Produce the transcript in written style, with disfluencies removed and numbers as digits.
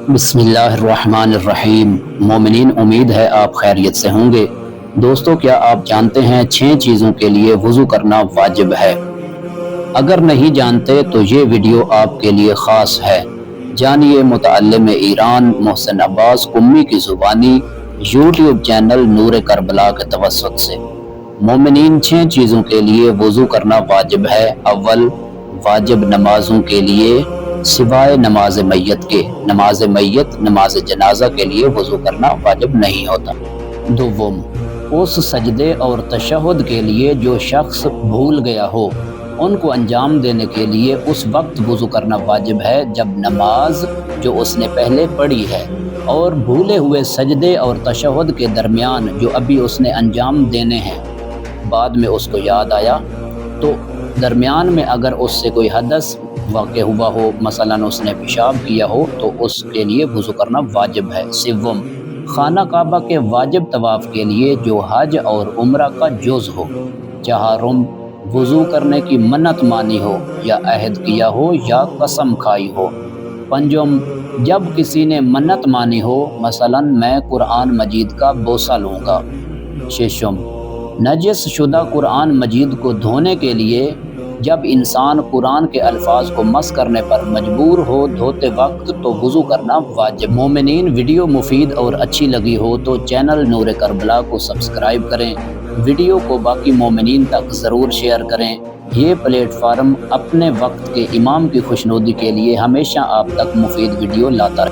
بسم اللہ الرحمن الرحیم۔ مومنین، امید ہے آپ خیریت سے ہوں گے۔ دوستو، کیا آپ جانتے ہیں 6 چیزوں کے لیے وضو کرنا واجب ہے؟ اگر نہیں جانتے تو یہ ویڈیو آپ کے لیے خاص ہے۔ جانیے متعلم ایران محسن عباس قمی کی زبانی یوٹیوب چینل نور کربلا کے توسط سے۔ مومنین، 6 چیزوں کے لیے وضو کرنا واجب ہے۔ اول، واجب نمازوں کے لیے سوائے نماز میت کے۔ نماز میت، نماز جنازہ کے لیے وضو کرنا واجب نہیں ہوتا۔ دوم، اس سجدے اور تشہد کے لیے جو شخص بھول گیا ہو، ان کو انجام دینے کے لیے اس وقت وضو کرنا واجب ہے جب نماز جو اس نے پہلے پڑھی ہے اور بھولے ہوئے سجدے اور تشہد کے درمیان جو ابھی اس نے انجام دینے ہیں، بعد میں اس کو یاد آیا تو درمیان میں اگر اس سے کوئی حدث واقع ہوا ہو، مثلا اس نے پیشاب کیا ہو، تو اس کے لیے وضو کرنا واجب ہے۔ سوم، خانہ کعبہ کے واجب طواف کے لیے جو حج اور عمرہ کا جز ہو۔ چہارم، وضو کرنے کی منت مانی ہو یا عہد کیا ہو یا قسم کھائی ہو۔ پنجم، جب کسی نے منت مانی ہو، مثلا میں قرآن مجید کا بوسہ لوں گا۔ ششم، نجس شدہ قرآن مجید کو دھونے کے لیے جب انسان قرآن کے الفاظ کو مس کرنے پر مجبور ہو دھوتے وقت تو وضو کرنا واجب۔ مومنین، ویڈیو مفید اور اچھی لگی ہو تو چینل نور کربلا کو سبسکرائب کریں، ویڈیو کو باقی مومنین تک ضرور شیئر کریں۔ یہ پلیٹ فارم اپنے وقت کے امام کی خوشنودی کے لیے ہمیشہ آپ تک مفید ویڈیو لاتا رہے۔